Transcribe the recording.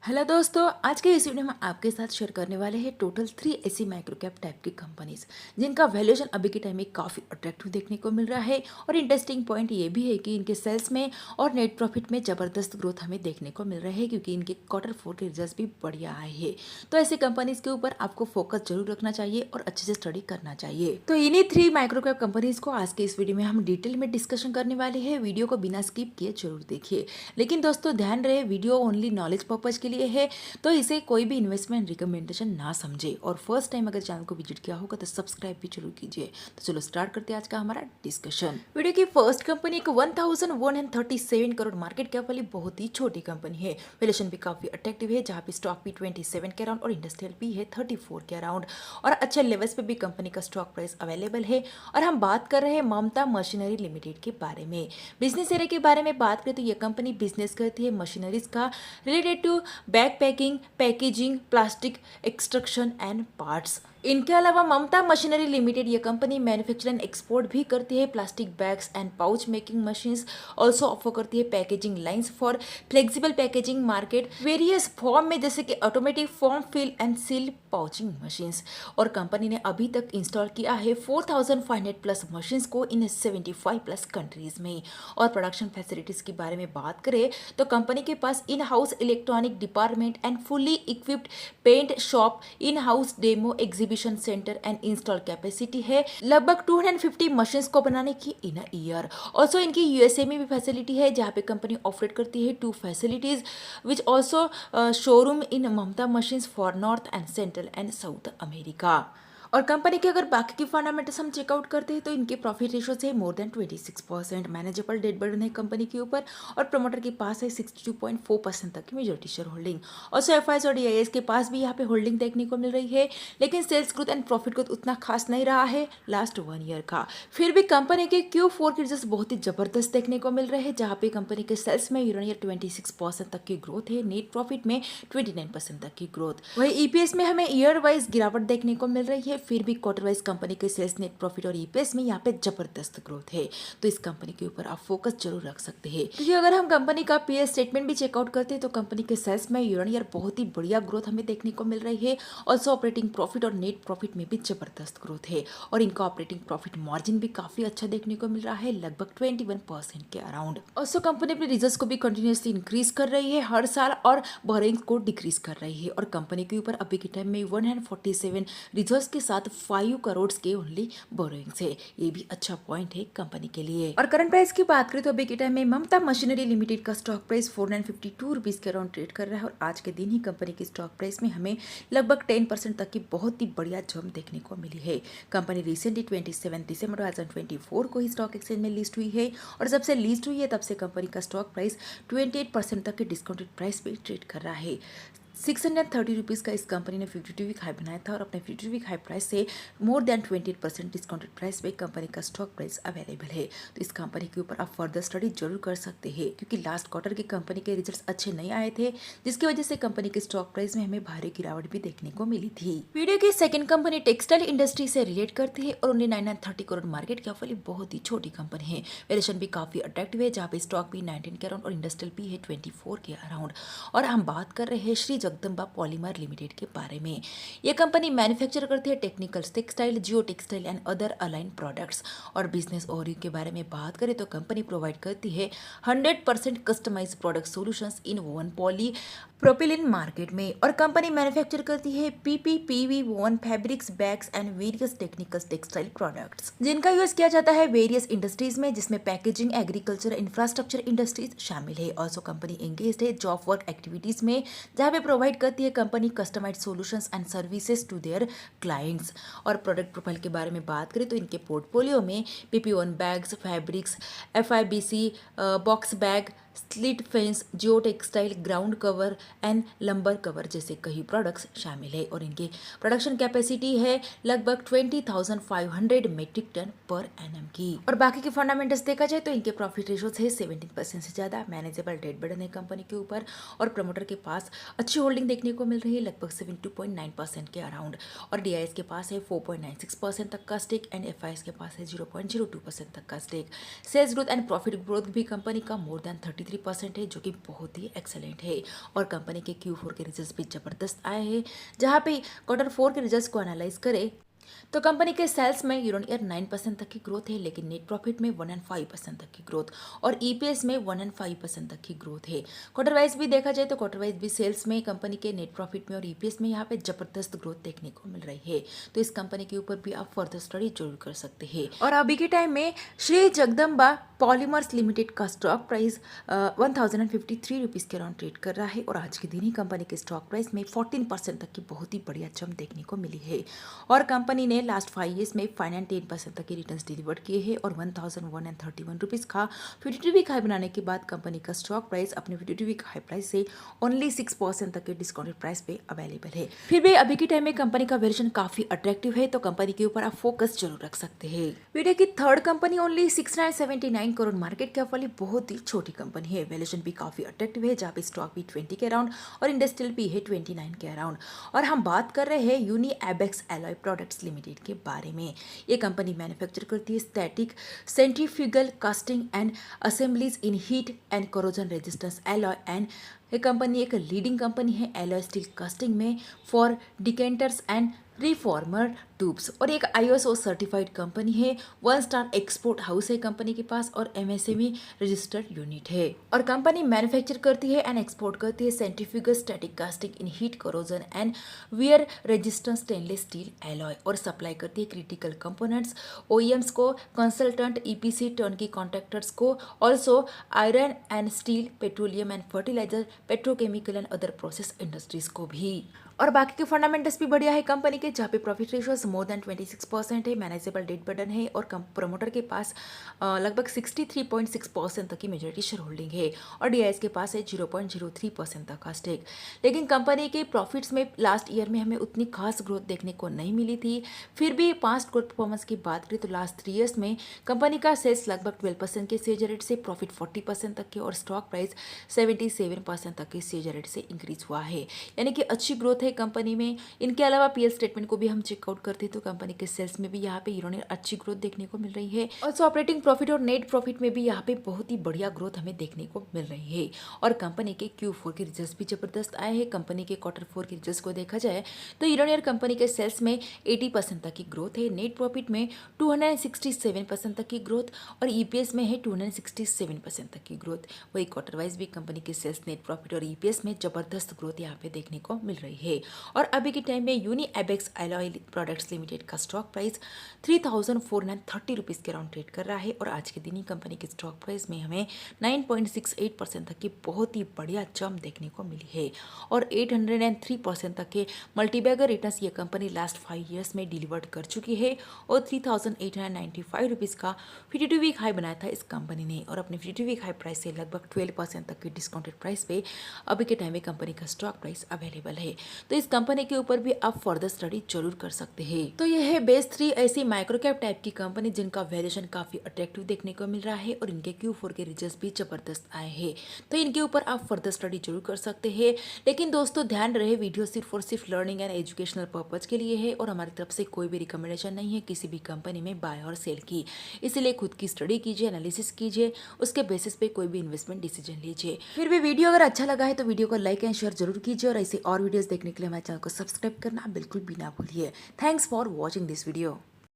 Hello दोस्तों, आज के इस वीडियो में आपके साथ शेयर करने वाले हैं टोटल 3 ऐसी माइक्रो कैप टाइप की कंपनीज जिनका वैल्यूएशन अभी के टाइम में काफ़ी अट्रैक्टिव देखने को मिल रहा है। और इंटरेस्टिंग पॉइंट ये भी है कि इनके सेल्स में और नेट प्रॉफिट में ज़बरदस्त ग्रोथ हमें देखने को मिल रहा है, क्योंकि इनके Q4 के रिजल्ट भी बढ़िया आए हैं। तो ऐसी कंपनीज के ऊपर आपको फोकस जरूर रखना चाहिए और अच्छे से स्टडी करना चाहिए। तो इन्हीं 3 माइक्रो कैप कंपनीज को आज के इस वीडियो में हम डिटेल में डिस्कशन करने वाले हैं। वीडियो को बिना स्किप किए जरूर देखिए। लेकिन दोस्तों ध्यान रहे, वीडियो ओनली नॉलेज पर्पज के लिए है, तो इसे कोई भी इन्वेस्टमेंट रिकमेंडेशन ना समझे। और फर्स्ट टाइम अगर चैनल को विजिट किया होगा तो सब्सक्राइब भी जरूर कीजिए। तो चलो स्टार्ट करते हैं आज का हमारा डिस्कशन। वीडियो की फर्स्ट कंपनी एक 1137 करोड़ मार्केट कैप वाली बहुत ही छोटी कंपनी है। वैल्यूएशन भी काफी अट्रैक्टिव है, जहाँ पे स्टॉक भी 27 के अराउंड और इंडस्ट्रियल भी है 34 के अराउंड। और अच्छे लेवल्स पे भी कंपनी का स्टॉक प्राइस अवेलेबल है। और हम बात कर रहे हैं ममता मशीनरी लिमिटेड के बारे में। बिजनेस एरिया के बारे में बात करें तो ये कंपनी बिजनेस करती है मशीनरीज का related to bag packing, packaging, plastic extrusion and parts. इनके अलावा ममता मशीनरी लिमिटेड ये कंपनी मैन्युफैक्चर एंड एक्सपोर्ट भी करती है plastic bags and pouch making machines. Also offer करती है packaging lines for flexible packaging market various form में, जैसे कि automatic form fill and seal pouching machines. और कंपनी ने अभी तक इंस्टॉल किया है 4500 प्लस मशीन्स को इन 75 प्लस कंट्रीज में। और प्रोडक्शन फैसिलिटीज के बारे में बात करें तो कंपनी के पास in house electronic department and fully equipped paint shop, in house demo exhibition centre and install capacity है लगभग 250 मशीन्स को बनाने की इन अ ईयर। ऑल्सो इनकी यूएसए में भी फैसिलिटी है, जहाँ पे कंपनी ऑपरेट करती है 2 facilities which also showroom in Mamata machines for north and central and south America. और कंपनी के अगर बाकी की फंडामेंटल्स हम चेकआउट करते हैं तो इनके प्रॉफिट रेशो से more than 26%, manageable debt burden है कंपनी के ऊपर। और प्रमोटर के पास है 62.4% तक की मेजोरिटी शेयर होल्डिंग। और एफआईएस और डीआईएस के पास भी यहाँ पे होल्डिंग देखने को मिल रही है, लेकिन sales growth and profit growth उतना खास नहीं रहा है लास्ट 1 ईयर का। फिर भी कंपनी के Q4 के रिजल्ट बहुत ही जबरदस्त देखने को मिल रहे हैं, जहाँ पे कंपनी के सेल्स में ईयर ऑन ईयर 26% तक की ग्रोथ है, नेट प्रॉफिट में 29% तक की ग्रोथ। वही ईपीएस में हमें ईयर वाइज गिरावट देखने को मिल रही है, फिर भी क्वार्टर वाइज कंपनी के सेल्स, नेट प्रॉफिट और ईपीएस में यहाँ पे जबरदस्त ग्रोथ है। तो इस कंपनी के ऊपर आप फोकस जरूर रख सकते हैं, क्योंकि अगर हम कंपनी का पीएस स्टेटमेंट भी चेकआउट करते हैं तो कंपनी के सेल्स में ईयर ऑन ईयर बहुत ही बढ़िया ग्रोथ हमें देखने को मिल रही है। ऑल्सो ऑपरेटिंग प्रॉफिट और नेट प्रॉफिट में भी जबरदस्त ग्रोथ है। और इनका ऑपरेटिंग प्रॉफिट मार्जिन भी काफी अच्छा देखने को मिल रहा है, लगभग 21% के अराउंड। ऑल्सो कंपनी अपने रिजल्ट्स को भी कंटिन्यूसली इंक्रीज कर रही है हर साल, और बोरिंग्स को डिक्रीज कर रही है। और कंपनी के ऊपर अभी के टाइम में 147 रिजर्व्स के साथ 5 करोड़ के ओनली बोरोइंग्स है। ये भी अच्छा पॉइंट है कंपनी के लिए। और करंट प्राइस की बात करें तो अभी के टाइम में ममता मशीनरी लिमिटेड का स्टॉक प्राइस 452 रुपीज के अराउंड ट्रेड कर रहा है। और आज के दिन ही कंपनी की स्टॉक प्राइस में हमें लगभग 10% तक की बहुत ही बढ़िया जंप देखने को मिली है। कंपनी रिसेंटली 27 दिसंबर 2024 को ही स्टॉक एक्सचेंज में लिस्ट हुई है, और जब से लिस्ट हुई है तब से कंपनी का स्टॉक प्राइस 28% तक के डिस्काउंटेड प्राइस पे ट्रेड कर रहा है। 630 रुपीज़ का इस कंपनी ने 52 वीक हाई बनाया था, और अपने 52 वीक हाई प्राइस से मोर देन 28% डिस्काउंटेड प्राइस पे कंपनी का स्टॉक प्राइस अवेलेबल है। तो इस कंपनी के ऊपर आप फर्दर स्टडी जरूर कर सकते हैं, क्योंकि लास्ट क्वार्टर के कंपनी के रिजल्ट्स अच्छे नहीं आए थे, जिसकी वजह से कंपनी के स्टॉक प्राइस में हमें भारी गिरावट भी देखने को मिली थी। वीडियो की सेकंड कंपनी टेक्सटाइल इंडस्ट्री से रिलेट करती है, और ओनली 930 करोड़ मार्केट कैप वाली बहुत ही छोटी कंपनी है। वैल्यूएशन भी काफी अट्रैक्टिव है, जहाँ पे स्टॉक भी 19 के अराउंड और इंडस्ट्रियल भी है 24 के अराउंड। और हम बात कर रहे हैं श्री जगदम्बा पॉलीमर लिमिटेड के बारे में। यह कंपनी मैन्युफैक्चर करती है technical textile, Jio textile and other align products. और बिजनेस ओवरव्यू के बारे में बात करें तो कंपनी प्रोवाइड करती है 100% customise product solutions in woven polypropylene market में। और कंपनी मैन्युफैक्चर करती है PP, PV, woven fabrics, bags and various technical textile products, जिनका यूज किया जाता है वेरियस इंडस्ट्रीज में, जिसमें पैकेजिंग, एग्रीकल्चर, इंफ्रास्ट्रक्चर इंडस्ट्रीज शामिल है। ऑल्सो कंपनी एंगेज्ड है जॉब वर्क एक्टिविटीज में, जहां पे प्रोवाइड करती है company customised solutions and services to their clients. और प्रोडक्ट प्रोफाइल के बारे में बात करें तो इनके पोर्टफोलियो में पीपी1 bags, fabrics, FIBC box bag, slit fence, geotextile, ground cover and lumber cover जैसे कई प्रोडक्ट्स शामिल है। और इनके प्रोडक्शन कैपेसिटी है लगभग 20,500 मेट्रिक टन पर एनम की। और बाकी के फंडामेंटल्स देखा जाए तो इनके प्रॉफिट रेशो है 17% से ज्यादा, मैनेजेबल डेट बर्डन है कंपनी के ऊपर। और प्रमोटर के पास अच्छी होल्डिंग देखने को मिल रही है, लगभग 72.9% के अराउंड। और डीआईएस के पास है 4.96% तक का स्टेक, एंड एफआईएस के पास है 0.02% तक का stake. Sales growth and profit growth भी कंपनी का मोर देन 30 43% है, जो कि बहुत ही एक्सेलेंट है। और कंपनी के Q4 के रिजल्ट्स भी ज़बरदस्त आए हैं, जहाँ पे Q4 के रिजल्ट्स को एनालाइज करें तो कंपनी के सेल्स में ईयर ऑन ईयर 9% तक की ग्रोथ है, लेकिन नेट प्रॉफिट में 105% तक की ग्रोथ और ईपीएस में 105% तक की ग्रोथ है। क्वार्टर वाइज भी देखा जाए तो क्वार्टर वाइज भी सेल्स में कंपनी के नेट प्रॉफिट में और ईपीएस में यहाँ पे जबरदस्त ग्रोथ देखने को मिल रही है। तो इस कंपनी के ऊपर भी आप फर्दर स्टडी जरूर कर सकते हैं। और अभी के टाइम में श्री जगदम्बा पॉलीमर्स लिमिटेड का स्टॉक प्राइस 1053 रुपीज़ के अराउंड ट्रेड कर रहा है और आज के दिन ही कंपनी के स्टॉक प्राइस में 14% तक की बहुत ही बढ़िया जंप देखने को मिली है। और कंपनी ने लास्ट 5 ईयर्स में 5 एंड 10% तक के रिटर्न्स डिलीवर किए हैं और 1131 रुपीज़ का 52 वीक हाई बनाने के बाद कंपनी का स्टॉक प्राइस अपने 52 वीक हाई प्राइस से ओनली 6% तक के डिस्काउंटेड प्राइस पे अवेलेबल है। फिर भी अभी के टाइम में कंपनी का वैल्यूएशन काफी अट्रैक्टिव है, तो कंपनी के ऊपर आप फोकस जरूर रख सकते हैं। वीडियो की third company only 6979 crore market cap वाली बहुत ही छोटी कंपनी है। वैल्यूएशन भी काफी अट्रैक्टिव है, जहाँ पे स्टॉक भी 20 के अराउंड और इंडस्ट्रियल भी है 29 के अराउंड। और हम बात कर रहे हैं Uni Abex alloy products limited के बारे में। ये कंपनी मैन्युफैक्चर करती है static centrifugal casting and assemblies in heat and corrosion resistance alloy and ये कंपनी एक लीडिंग कंपनी है एलॉय स्टील कास्टिंग में for decanters and reformer tubes और एक ISO सर्टिफाइड कंपनी है। 1 स्टार एक्सपोर्ट हाउस है कंपनी के पास और MSME रजिस्टर्ड यूनिट है। और कंपनी मैन्युफैक्चर करती है एंड एक्सपोर्ट करती है centrifugal static casting in heat corrosion and wear resistance stainless steel alloy और सप्लाई करती है क्रिटिकल कंपोनेंट्स OEMs को, कंसल्टेंट EPC टर्नकी कॉन्ट्रैक्टर्स को, also iron and steel, petroleum and fertiliser, petrochemical and other process industries को भी। और बाकी के फंडामेंटल्स भी बढ़िया है कंपनी के, जहाँ पे प्रॉफिट रेशियोज मोर देन 26% है, मैनेजेबल डेट बर्डन है और प्रमोटर के पास लगभग 63.6% तक की मेजॉरिटी शेयर होल्डिंग है और DIS के पास है 0.03% तक का स्टेक। लेकिन कंपनी के प्रॉफिट्स में लास्ट ईयर में हमें उतनी खास ग्रोथ देखने को नहीं मिली थी। फिर भी पास्ट ग्रोथ परफॉर्मेंस की बात करें तो लास्ट 3 ईयर्स में कंपनी का सेल्स लगभग 12% के सीएजी रेट से, प्रॉफिट 40% तक के और स्टॉक प्राइस 77% तक के सीएजी रेट से इंक्रीज हुआ है, यानी कि अच्छी ग्रोथ कंपनी में। इनके अलावा PL स्टेटमेंट को भी हम चेकआउट करते हैं तो कंपनी के सेल्स में भी यहाँ पे ईयर ऑन ईयर अच्छी ग्रोथ देखने को मिल रही है। ऑल्सो ऑपरेटिंग प्रॉफिट और नेट प्रॉफिट में भी यहाँ पे बहुत ही बढ़िया ग्रोथ हमें देखने को मिल रही है। और कंपनी के Q4 के रिजल्ट्स भी जबरदस्त आए हैं। कंपनी के Q4 के रिजल्ट्स को देखा जाए तो ईयर ऑन ईयर कंपनी के सेल्स में 80% तक की ग्रोथ है, नेट प्रॉफिट में 267% तक की ग्रोथ और EPS में है 267% तक की ग्रोथ। वही क्वार्टर वाइज भी कंपनी के सेल्स, नेट प्रॉफिट और EPS में जबरदस्त ग्रोथ यहाँ पे देखने को मिल रही है। और अभी के टाइम में Uni Abex alloy products limited का स्टॉक प्राइस 3430 रुपीज़ के अराउंड ट्रेड कर रहा है और आज के दिन ही कंपनी के स्टॉक प्राइस में हमें 9.68% तक की बहुत ही बढ़िया जंप देखने को मिली है और 803% तक के मल्टीबैगर रिटर्न्स ये कंपनी लास्ट 5 ईयर्स में डिलीवर्ड कर चुकी है और 3895 रुपीज़ का 52 वीक हाई बनाया था इस कंपनी ने और अपने 52 वीक हाई प्राइस से लगभग 12% तक की डिस्काउंटेड प्राइस पे अभी के टाइम में कंपनी का स्टॉक प्राइस अवेलेबल है। तो इस कंपनी के ऊपर भी आप फर्दर स्टडी जरूर कर सकते हैं। तो यह है बेस्ट 3 ऐसी माइक्रो कैप टाइप की कंपनी जिनका वैल्यूएशन काफी अट्रैक्टिव देखने को मिल रहा है और इनके Q4 के रिजल्ट्स भी जबरदस्त आए हैं। तो इनके ऊपर आप फर्दर स्टडी जरूर कर सकते हैं। लेकिन दोस्तों ध्यान रहे, वीडियो सिर्फ और सिर्फ लर्निंग एंड एजुकेशनल पर्पज के लिए है और हमारी तरफ से कोई भी रिकमेंडेशन नहीं है किसी भी कंपनी में बाय और सेल की। इसीलिए खुद की स्टडी कीजिए, एनालिसिस कीजिए, उसके बेसिस पे कोई भी इन्वेस्टमेंट डिसीजन लीजिए। फिर भी वीडियो अगर अच्छा लगा है तो वीडियो को लाइक एंड शेयर जरूर कीजिए और ऐसे और वीडियोस देखने के लिए हमारे चैनल को सब्सक्राइब करना बिल्कुल भी ना भूलिए। Thanks for watching this video.